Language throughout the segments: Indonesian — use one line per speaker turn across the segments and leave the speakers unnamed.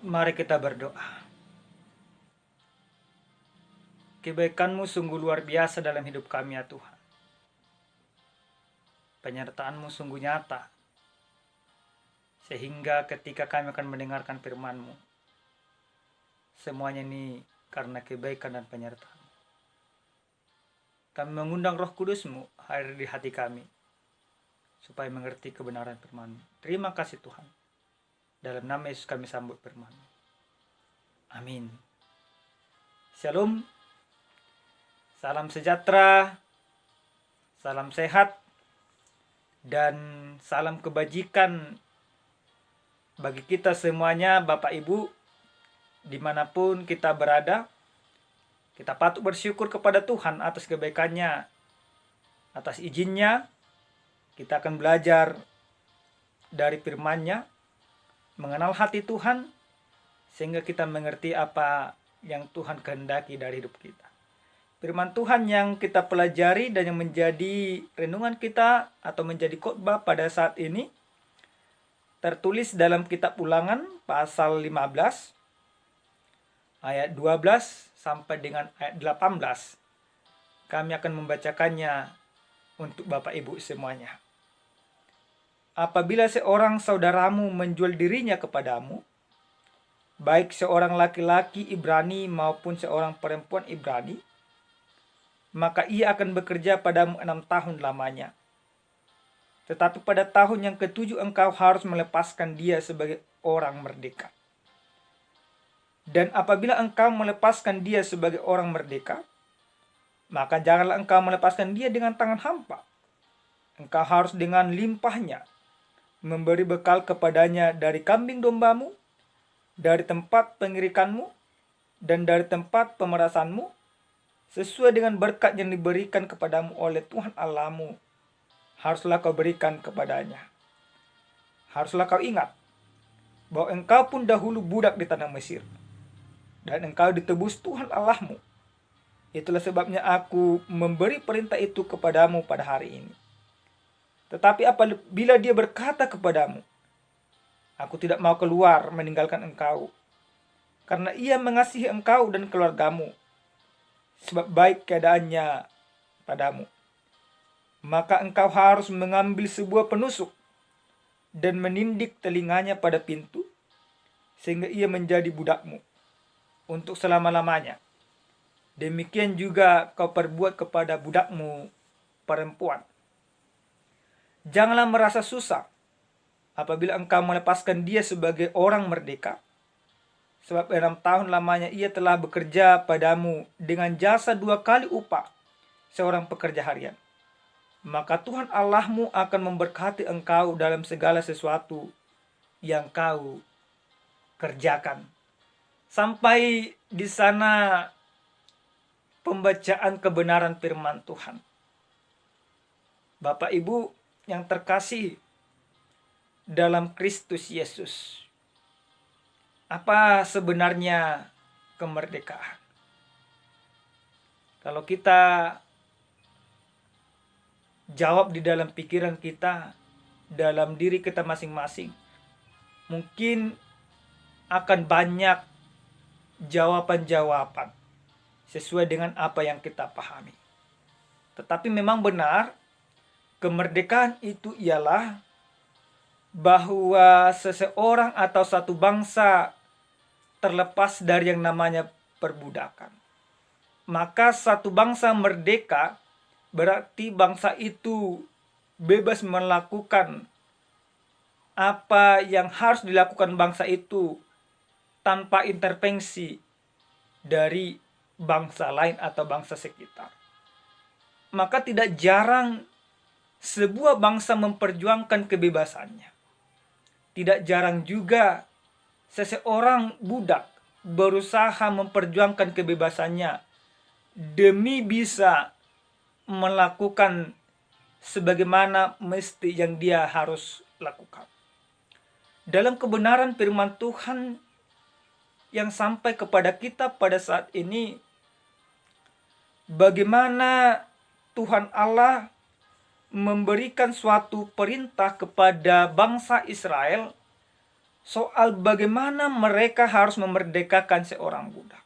Mari kita berdoa. Kebaikan-Mu sungguh luar biasa dalam hidup kami ya Tuhan. Penyertaan-Mu sungguh nyata. Sehingga ketika kami akan mendengarkan firman-Mu, semuanya ini karena kebaikan dan penyertaan. Kami mengundang Roh Kudus-Mu hadir di hati kami, supaya mengerti kebenaran firman-Mu. Terima kasih Tuhan. Dalam nama Yesus kami sambut firman-Mu. Amin. Shalom. Salam sejahtera, salam sehat, dan salam kebajikan bagi kita semuanya, Bapak Ibu, dimanapun kita berada. Kita patut bersyukur kepada Tuhan atas kebaikannya, atas izinnya. Kita akan belajar dari firman-Nya, mengenal hati Tuhan, sehingga kita mengerti apa yang Tuhan kehendaki dari hidup kita. Firman Tuhan yang kita pelajari dan yang menjadi renungan kita atau menjadi khotbah pada saat ini tertulis dalam kitab Ulangan pasal 15 ayat 12 sampai dengan ayat 18. Kami akan membacakannya untuk Bapak Ibu semuanya. Apabila seorang saudaramu menjual dirinya kepadamu, baik seorang laki-laki Ibrani maupun seorang perempuan Ibrani, maka ia akan bekerja padamu 6 tahun lamanya. Tetapi pada tahun yang ke-7 engkau harus melepaskan dia sebagai orang merdeka. Dan apabila engkau melepaskan dia sebagai orang merdeka, maka janganlah engkau melepaskan dia dengan tangan hampa. Engkau harus dengan limpahnya memberi bekal kepadanya dari kambing dombamu, dari tempat pengirikanmu, dan dari tempat pemerasanmu, sesuai dengan berkat yang diberikan kepadamu oleh Tuhan Allahmu, haruslah kau berikan kepadanya. Haruslah kau ingat bahwa engkau pun dahulu budak di tanah Mesir, dan engkau ditebus Tuhan Allahmu. Itulah sebabnya aku memberi perintah itu kepadamu pada hari ini. Tetapi apabila dia berkata kepadamu, aku tidak mau keluar meninggalkan engkau, karena ia mengasihi engkau dan keluargamu, sebab baik keadaannya padamu, maka engkau harus mengambil sebuah penusuk dan menindik telinganya pada pintu, sehingga ia menjadi budakmu untuk selama-lamanya. Demikian juga kau perbuat kepada budakmu perempuan. Janganlah merasa susah apabila engkau melepaskan dia sebagai orang merdeka, sebab 6 tahun lamanya ia telah bekerja padamu dengan jasa 2 kali upah seorang pekerja harian. Maka Tuhan Allahmu akan memberkati engkau dalam segala sesuatu yang kau kerjakan. Sampai di sana pembacaan kebenaran firman Tuhan. Bapak Ibu yang terkasih dalam Kristus Yesus, apa sebenarnya kemerdekaan? Kalau kita jawab di dalam pikiran kita, dalam diri kita masing-masing, mungkin akan banyak jawaban-jawaban sesuai dengan apa yang kita pahami. Tetapi memang benar, kemerdekaan itu ialah bahwa seseorang atau satu bangsa terlepas dari yang namanya perbudakan. Maka satu bangsa merdeka berarti bangsa itu bebas melakukan apa yang harus dilakukan bangsa itu tanpa intervensi dari bangsa lain atau bangsa sekitar. Maka tidak jarang sebuah bangsa memperjuangkan kebebasannya. Tidak jarang juga seseorang budak berusaha memperjuangkan kebebasannya demi bisa melakukan sebagaimana mesti yang dia harus lakukan. Dalam kebenaran firman Tuhan yang sampai kepada kita pada saat ini, bagaimana Tuhan Allah memberikan suatu perintah kepada bangsa Israel soal bagaimana mereka harus memerdekakan seorang budak.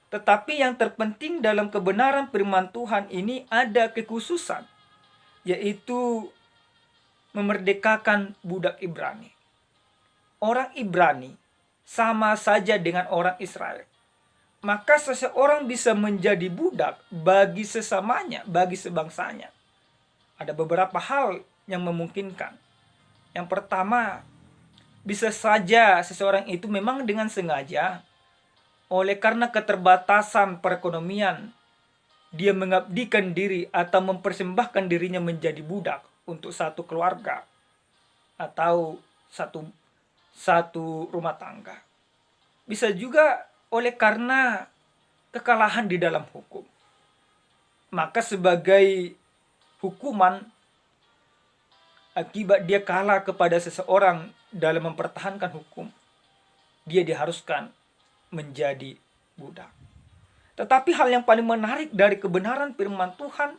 Tetapi yang terpenting dalam kebenaran firman Tuhan ini ada kekhususan, yaitu memerdekakan budak Ibrani. Orang Ibrani sama saja dengan orang Israel. Maka seseorang bisa menjadi budak bagi sesamanya, bagi sebangsanya. Ada beberapa hal yang memungkinkan. Yang pertama, bisa saja seseorang itu memang dengan sengaja, oleh karena keterbatasan perekonomian, dia mengabdikan diri atau mempersembahkan dirinya menjadi budak untuk satu keluarga atau satu rumah tangga. Bisa juga oleh karena kekalahan di dalam hukum. Maka sebagai hukuman akibat dia kalah kepada seseorang dalam mempertahankan hukum, dia diharuskan menjadi budak. Tetapi hal yang paling menarik dari kebenaran firman Tuhan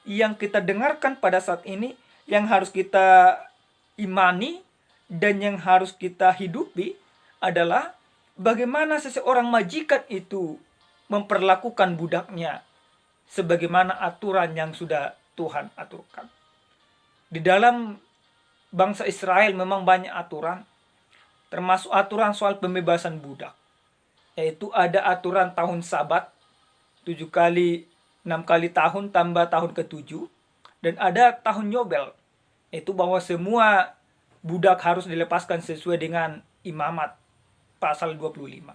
yang kita dengarkan pada saat ini, yang harus kita imani dan yang harus kita hidupi adalah bagaimana seseorang majikan itu memperlakukan budaknya sebagaimana aturan yang sudah Tuhan aturkan. Di dalam bangsa Israel memang banyak aturan, termasuk aturan soal pembebasan budak. Yaitu ada aturan tahun Sabat, 7 kali 6 kali tahun tambah tahun ke-7. Dan ada tahun Yobel, yaitu bahwa semua budak harus dilepaskan sesuai dengan imamat pasal 25.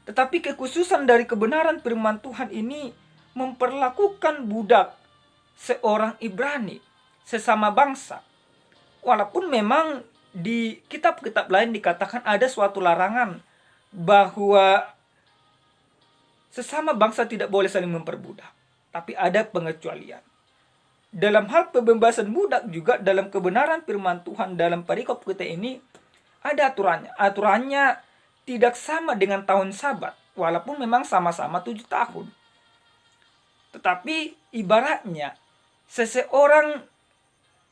Tetapi kekhususan dari kebenaran firman Tuhan ini memperlakukan budak seorang Ibrani, sesama bangsa. Walaupun memang di kitab-kitab lain dikatakan ada suatu larangan bahwa sesama bangsa tidak boleh saling memperbudak. Tapi ada pengecualian. Dalam hal pembebasan budak juga dalam kebenaran firman Tuhan dalam perikop kita ini ada aturannya. Aturannya tidak sama dengan tahun Sabat, walaupun memang sama-sama 7 tahun. Tetapi ibaratnya seseorang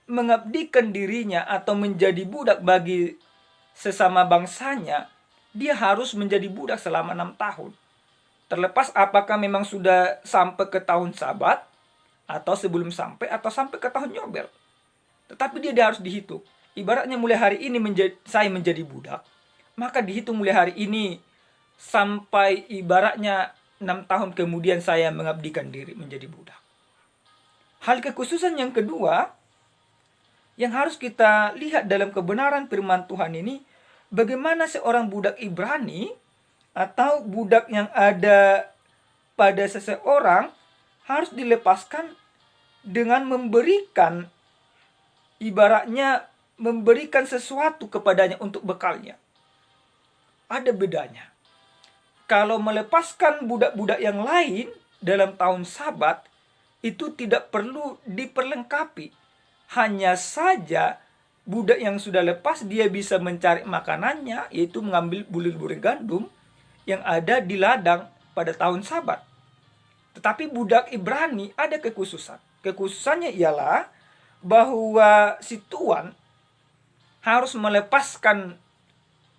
mengabdikan dirinya atau menjadi budak bagi sesama bangsanya, dia harus menjadi budak selama 6 tahun. Terlepas apakah memang sudah sampai ke tahun Sabat, atau sebelum sampai, atau sampai ke tahun Yobel. Tetapi dia harus dihitung. Ibaratnya mulai hari ini saya menjadi budak, maka dihitung mulai hari ini sampai ibaratnya 6 tahun kemudian saya mengabdikan diri menjadi budak. Hal kekhususan yang kedua yang harus kita lihat dalam kebenaran firman Tuhan ini, bagaimana seorang budak Ibrani atau budak yang ada pada seseorang harus dilepaskan dengan memberikan, ibaratnya memberikan sesuatu kepadanya untuk bekalnya. Ada bedanya. Kalau melepaskan budak-budak yang lain dalam tahun Sabat, itu tidak perlu diperlengkapi. Hanya saja budak yang sudah lepas dia bisa mencari makanannya, yaitu mengambil bulir-bulir gandum yang ada di ladang pada tahun Sabat. Tetapi budak Ibrani ada kekhususan. Kekhususannya ialah bahwa si tuan harus melepaskan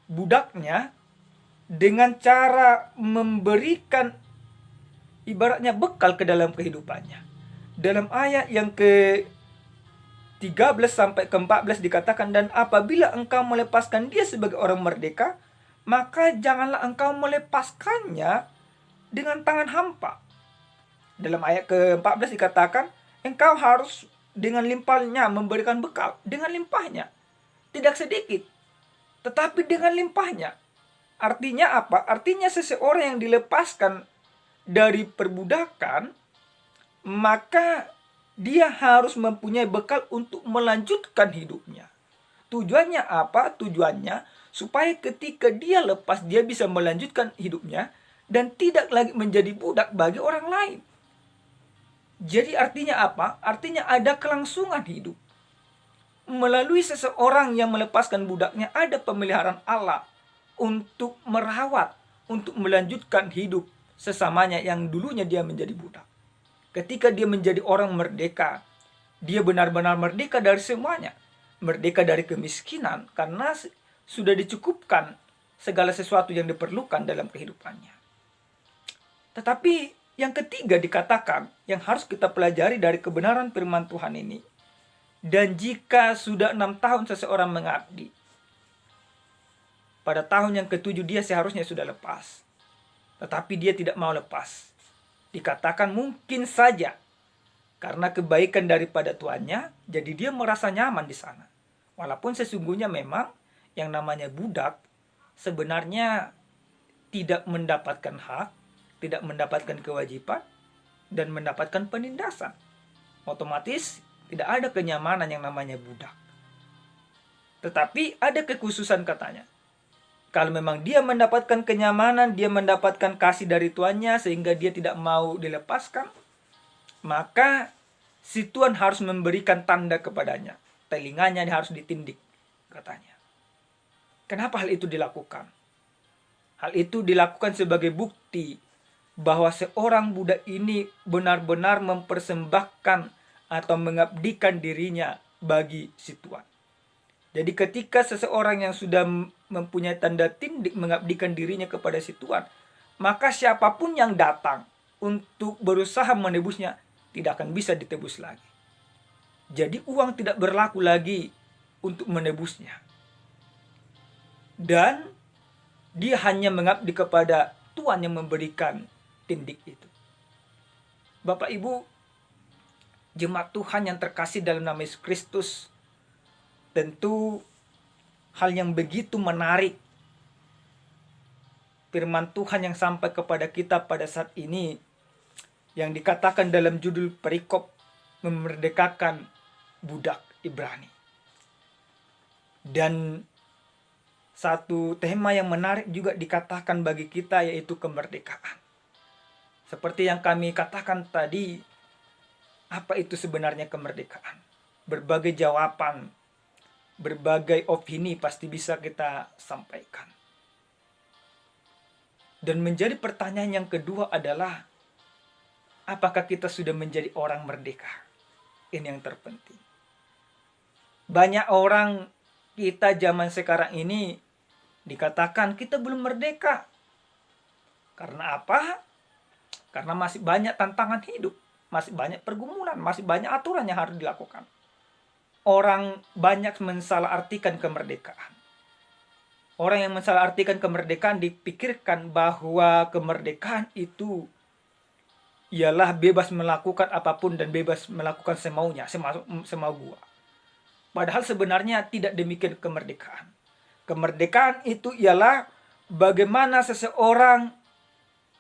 budaknya dengan cara memberikan ibaratnya bekal ke dalam kehidupannya. Dalam ayat yang ke-13 sampai ke-14 dikatakan, dan apabila engkau melepaskan dia sebagai orang merdeka, maka janganlah engkau melepaskannya dengan tangan hampa. Dalam ayat ke-14 dikatakan, engkau harus dengan limpahnya memberikan bekal, dengan limpahnya. Tidak sedikit, tetapi dengan limpahnya. Artinya apa? Artinya seseorang yang dilepaskan dari perbudakan, maka dia harus mempunyai bekal untuk melanjutkan hidupnya. Tujuannya apa? Tujuannya supaya ketika dia lepas, dia bisa melanjutkan hidupnya dan tidak lagi menjadi budak bagi orang lain. Jadi artinya apa? Artinya ada kelangsungan hidup. Melalui seseorang yang melepaskan budaknya, ada pemeliharaan Allah untuk merawat, untuk melanjutkan hidup sesamanya yang dulunya dia menjadi budak. Ketika dia menjadi orang merdeka, dia benar-benar merdeka dari semuanya. merdeka dari kemiskinan karena sudah dicukupkan segala sesuatu yang diperlukan dalam kehidupannya. Tetapi yang ketiga dikatakan yang harus kita pelajari dari kebenaran firman Tuhan ini. Dan jika sudah 6 tahun seseorang mengabdi, pada tahun yang ke-7 dia seharusnya sudah lepas. Tetapi dia tidak mau lepas. Dikatakan mungkin saja karena kebaikan daripada tuannya, jadi dia merasa nyaman di sana. Walaupun sesungguhnya memang yang namanya budak sebenarnya tidak mendapatkan hak, tidak mendapatkan kewajiban, dan mendapatkan penindasan. Otomatis tidak ada kenyamanan yang namanya budak. Tetapi ada kekhususan katanya. Kalau memang dia mendapatkan kenyamanan, dia mendapatkan kasih dari tuannya sehingga dia tidak mau dilepaskan, maka si tuan harus memberikan tanda kepadanya. Telinganya harus ditindik, katanya. Kenapa hal itu dilakukan? Hal itu dilakukan sebagai bukti bahwa seorang budak ini benar-benar mempersembahkan atau mengabdikan dirinya bagi si tuan. Jadi ketika seseorang yang sudah mempunyai tanda tindik mengabdikan dirinya kepada si tuan, maka siapapun yang datang untuk berusaha menebusnya tidak akan bisa ditebus lagi. Jadi uang tidak berlaku lagi untuk menebusnya. Dan dia hanya mengabdi kepada tuan yang memberikan tindik itu. Bapak Ibu, jemaat Tuhan yang terkasih dalam nama Yesus Kristus, tentu hal yang begitu menarik firman Tuhan yang sampai kepada kita pada saat ini, yang dikatakan dalam judul perikop memerdekakan budak Ibrani. Dan satu tema yang menarik juga dikatakan bagi kita, yaitu kemerdekaan. Seperti yang kami katakan tadi, apa itu sebenarnya kemerdekaan? Berbagai jawaban, berbagai opini pasti bisa kita sampaikan. Dan menjadi pertanyaan yang kedua adalah, apakah kita sudah menjadi orang merdeka? Ini yang terpenting. Banyak orang kita zaman sekarang ini dikatakan kita belum merdeka. Karena apa? Karena masih banyak tantangan hidup, masih banyak pergumulan, masih banyak aturan yang harus dilakukan. Orang banyak mensalahartikan kemerdekaan. Orang yang mensalahartikan kemerdekaan dipikirkan bahwa kemerdekaan itu ialah bebas melakukan apapun dan bebas melakukan semaunya, semau gua. Padahal sebenarnya tidak demikian kemerdekaan. Kemerdekaan itu ialah bagaimana seseorang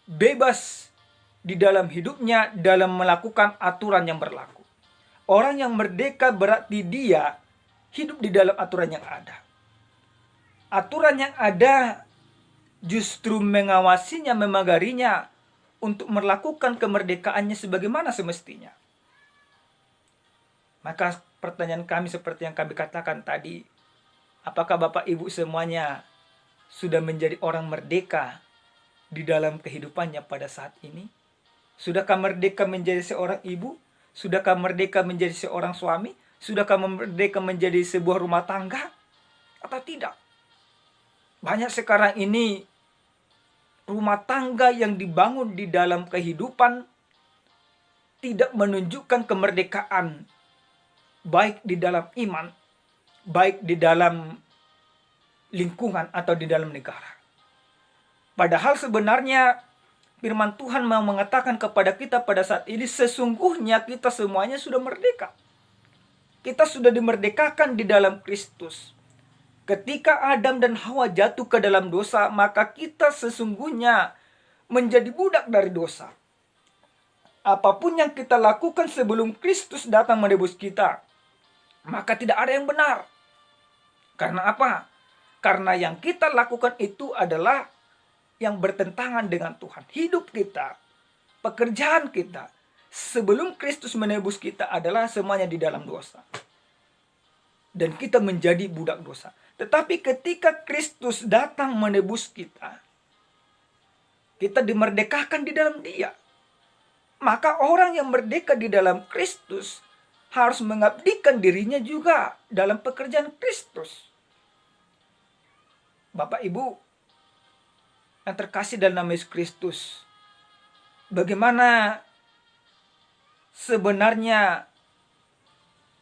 bebas di dalam hidupnya dalam melakukan aturan yang berlaku. Orang yang merdeka berarti dia hidup di dalam aturan yang ada. Aturan yang ada justru mengawasinya, memagarinya untuk melakukan kemerdekaannya sebagaimana semestinya. Maka pertanyaan kami seperti yang kami katakan tadi, apakah Bapak Ibu semuanya sudah menjadi orang merdeka di dalam kehidupannya pada saat ini? Sudahkah merdeka menjadi seorang ibu? Sudahkah merdeka menjadi seorang suami? Sudahkah merdeka menjadi sebuah rumah tangga? Atau tidak? Banyak sekarang ini rumah tangga yang dibangun di dalam kehidupan tidak menunjukkan kemerdekaan, baik di dalam iman, baik di dalam lingkungan atau di dalam negara. Padahal sebenarnya firman Tuhan mau mengatakan kepada kita pada saat ini, sesungguhnya kita semuanya sudah merdeka. Kita sudah dimerdekakan di dalam Kristus. Ketika Adam dan Hawa jatuh ke dalam dosa, maka kita sesungguhnya menjadi budak dari dosa. Apapun yang kita lakukan sebelum Kristus datang menebus kita, maka tidak ada yang benar. Karena apa? Karena yang kita lakukan itu adalah yang bertentangan dengan Tuhan. Hidup kita, pekerjaan kita, sebelum Kristus menebus kita adalah semuanya di dalam dosa. Dan kita menjadi budak dosa. Tetapi ketika Kristus datang menebus kita, kita dimerdekakan di dalam Dia. Maka orang yang merdeka di dalam Kristus harus mengabdikan dirinya juga dalam pekerjaan Kristus. Bapak Ibu yang terkasih dalam nama Yesus Kristus, bagaimana sebenarnya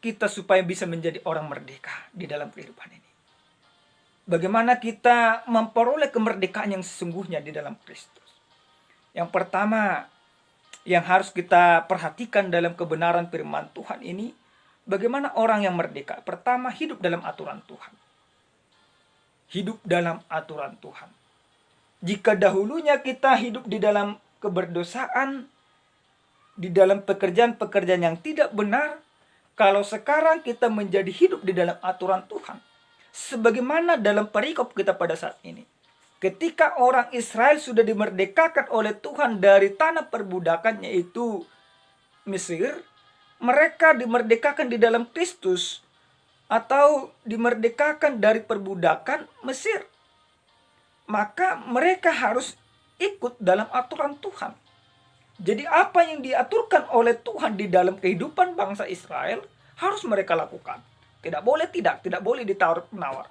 kita supaya bisa menjadi orang merdeka di dalam kehidupan ini? Bagaimana kita memperoleh kemerdekaan yang sesungguhnya di dalam Kristus? Yang pertama yang harus kita perhatikan dalam kebenaran firman Tuhan ini, bagaimana orang yang merdeka? Pertama, hidup dalam aturan Tuhan. Hidup dalam aturan Tuhan. Jika dahulunya kita hidup di dalam keberdosaan, di dalam pekerjaan-pekerjaan yang tidak benar, kalau sekarang kita menjadi hidup di dalam aturan Tuhan, sebagaimana dalam perikop kita pada saat ini. Ketika orang Israel sudah dimerdekakan oleh Tuhan dari tanah perbudakan, yaitu Mesir, mereka dimerdekakan di dalam Kristus atau dimerdekakan dari perbudakan Mesir. Maka mereka harus ikut dalam aturan Tuhan. Jadi apa yang diaturkan oleh Tuhan di dalam kehidupan bangsa Israel harus mereka lakukan. Tidak boleh tidak boleh ditawar-menawar.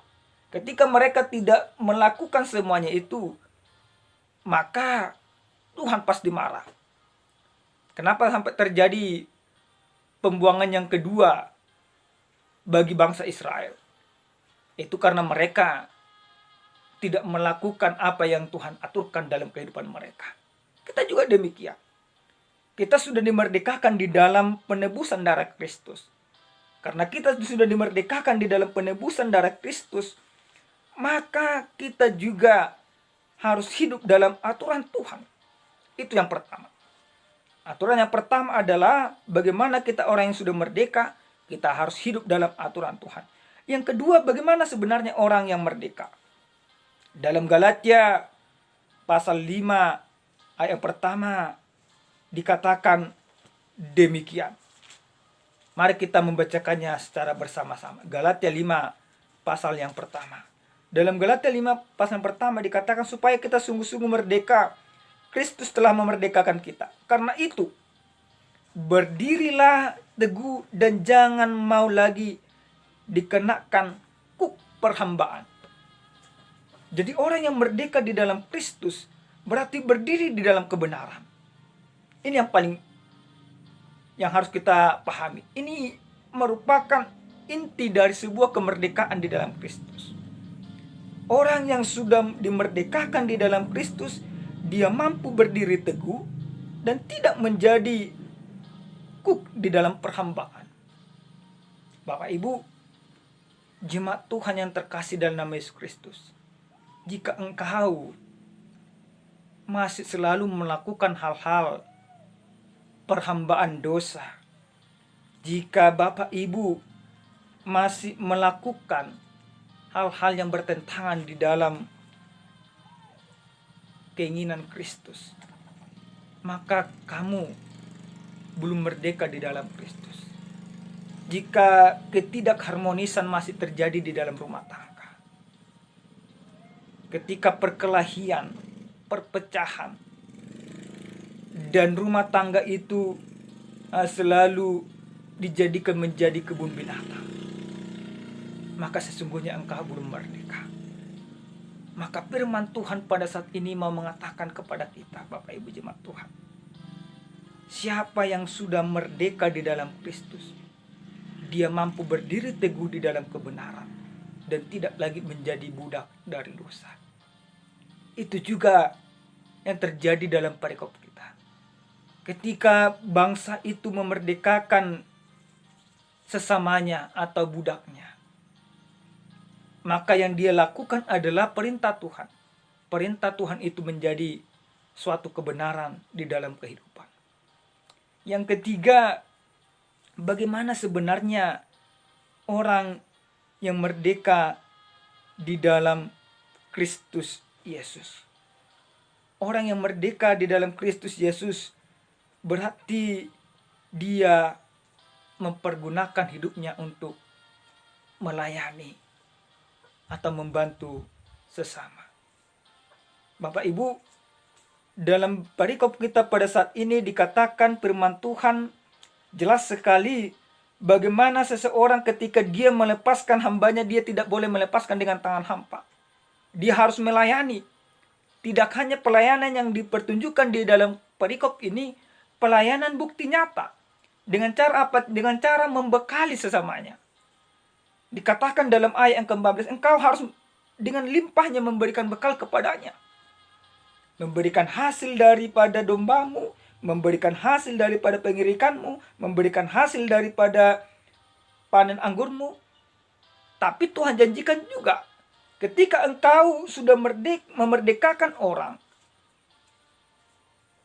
Ketika mereka tidak melakukan semuanya itu, maka Tuhan pasti marah. Kenapa sampai terjadi pembuangan yang kedua bagi bangsa Israel? Itu karena mereka tidak melakukan apa yang Tuhan aturkan dalam kehidupan mereka. Kita juga demikian. Kita sudah dimerdekakan di dalam penebusan darah Kristus. Karena kita sudah dimerdekakan di dalam penebusan darah Kristus, maka kita juga harus hidup dalam aturan Tuhan. Itu yang pertama. Aturan yang pertama adalah bagaimana kita orang yang sudah merdeka, kita harus hidup dalam aturan Tuhan. Yang kedua, bagaimana sebenarnya orang yang merdeka? Dalam Galatia pasal 5 ayat pertama dikatakan demikian. Mari kita membacakannya secara bersama-sama. Galatia 5 pasal yang pertama. Dalam Galatia 5 pasal yang pertama dikatakan supaya kita sungguh-sungguh merdeka. Kristus telah memerdekakan kita. Karena itu, berdirilah teguh dan jangan mau lagi dikenakan kuk perhambaan. Jadi orang yang merdeka di dalam Kristus berarti berdiri di dalam kebenaran. Ini yang harus kita pahami. Ini merupakan inti dari sebuah kemerdekaan di dalam Kristus. Orang yang sudah dimerdekakan di dalam Kristus, dia mampu berdiri teguh dan tidak menjadi kuk di dalam perhambaan. Bapak Ibu, jemaat Tuhan yang terkasih dalam nama Yesus Kristus, jika engkau masih selalu melakukan hal-hal perhambaan dosa, jika Bapak Ibu masih melakukan hal-hal yang bertentangan di dalam keinginan Kristus, maka kamu belum merdeka di dalam Kristus. Jika ketidakharmonisan masih terjadi di dalam rumah tangga, ketika perkelahian, perpecahan, dan rumah tangga itu selalu dijadikan menjadi kebun binatang, maka sesungguhnya engkau belum merdeka. Maka firman Tuhan pada saat ini mau mengatakan kepada kita, Bapak Ibu jemaat Tuhan, siapa yang sudah merdeka di dalam Kristus, dia mampu berdiri teguh di dalam kebenaran dan tidak lagi menjadi budak dari dosa. Itu juga yang terjadi dalam perikop kita. Ketika bangsa itu memerdekakan sesamanya atau budaknya, maka yang dia lakukan adalah perintah Tuhan. Perintah Tuhan itu menjadi suatu kebenaran di dalam kehidupan. Yang ketiga, bagaimana sebenarnya orang yang merdeka di dalam Kristus Yesus? Orang yang merdeka di dalam Kristus Yesus berarti dia mempergunakan hidupnya untuk melayani atau membantu sesama. Bapak Ibu, dalam perikop kita pada saat ini dikatakan firman Tuhan jelas sekali Bagaimana seseorang ketika dia melepaskan hambanya, dia tidak boleh melepaskan dengan tangan hampa. Dia harus melayani. Tidak hanya pelayanan yang dipertunjukkan di dalam perikop ini, pelayanan bukti nyata. Dengan cara apa? Dengan cara membekali sesamanya. Dikatakan dalam ayat yang ke-14, engkau harus dengan limpahnya memberikan bekal kepadanya. Memberikan hasil daripada dombamu, memberikan hasil daripada pengirikanmu, memberikan hasil daripada panen anggurmu. Tapi Tuhan janjikan juga, ketika engkau sudah memerdekakan orang,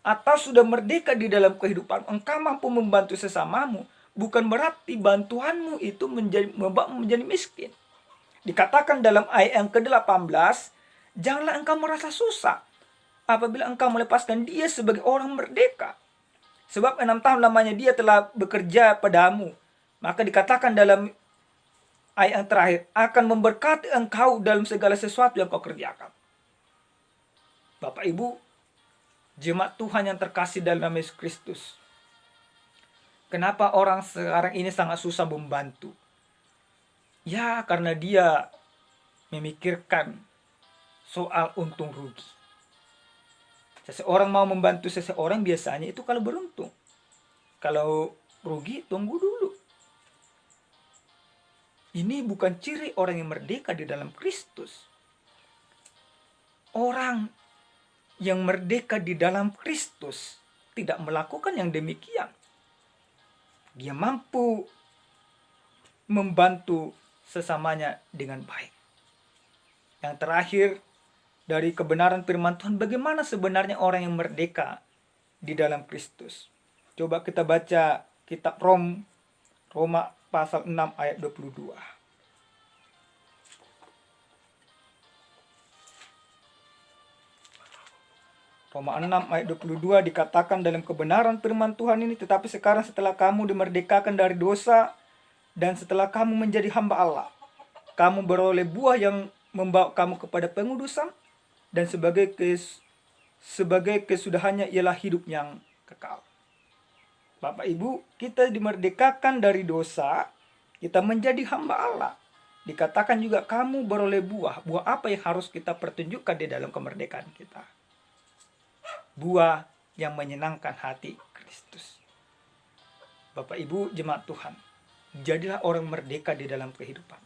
atau sudah merdeka di dalam kehidupan, engkau mampu membantu sesamamu, bukan berarti bantuanmu itu menjadi miskin. Dikatakan dalam ayat yang ke-18, janganlah engkau merasa susah apabila engkau melepaskan dia sebagai orang merdeka. Sebab 6 tahun lamanya dia telah bekerja padamu. Maka dikatakan dalam ayat yang terakhir, akan memberkati engkau dalam segala sesuatu yang kau kerjakan. Bapak Ibu, jemaat Tuhan yang terkasih dalam nama Yesus Kristus. Kenapa orang sekarang ini sangat susah membantu? Ya, karena dia memikirkan soal untung rugi. Seseorang mau membantu seseorang biasanya itu kalau beruntung. Kalau rugi, tunggu dulu. Ini bukan ciri orang yang merdeka di dalam Kristus. Orang yang merdeka di dalam Kristus tidak melakukan yang demikian. Dia mampu membantu sesamanya dengan baik. Yang terakhir, dari kebenaran firman Tuhan, bagaimana sebenarnya orang yang merdeka di dalam Kristus. Coba kita baca kitab Roma pasal 6 ayat 22. Roma 6 ayat 22 dikatakan dalam kebenaran firman Tuhan ini, tetapi sekarang setelah kamu dimerdekakan dari dosa dan setelah kamu menjadi hamba Allah, kamu beroleh buah yang membawa kamu kepada pengudusan, dan sebagai kesudahannya ialah hidup yang kekal. Bapak Ibu, kita dimerdekakan dari dosa, kita menjadi hamba Allah. Dikatakan juga kamu beroleh buah. Buah apa yang harus kita pertunjukkan di dalam kemerdekaan kita? Buah yang menyenangkan hati Kristus. Bapak Ibu jemaat Tuhan, jadilah orang merdeka di dalam kehidupan.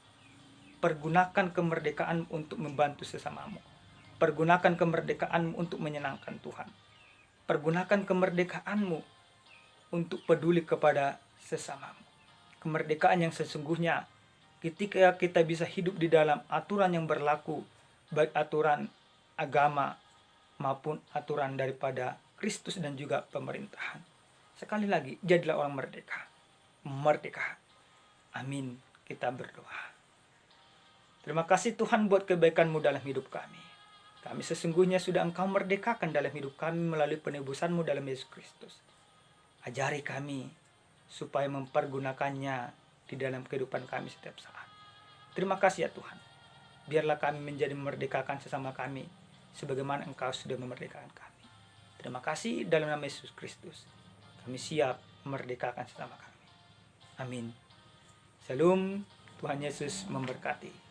Pergunakan kemerdekaan untuk membantu sesamamu. Pergunakan kemerdekaanmu untuk menyenangkan Tuhan. Pergunakan kemerdekaanmu untuk peduli kepada sesamamu. Kemerdekaan yang sesungguhnya ketika kita bisa hidup di dalam aturan yang berlaku, baik aturan agama maupun aturan daripada Kristus dan juga pemerintahan. Sekali lagi, jadilah orang merdeka. Merdeka. Amin. Kita berdoa. Terima kasih Tuhan buat kebaikan-Mu dalam hidup kami. Kami sesungguhnya sudah Engkau merdekakan dalam hidup kami melalui penebusan-Mu dalam Yesus Kristus. Ajari kami supaya mempergunakannya di dalam kehidupan kami setiap saat. Terima kasih ya Tuhan. Biarlah kami menjadi memerdekakan sesama kami sebagaimana Engkau sudah memerdekakan kami. Terima kasih dalam nama Yesus Kristus. Kami siap memerdekakan sesama kami. Amin. Salam, Tuhan Yesus memberkati.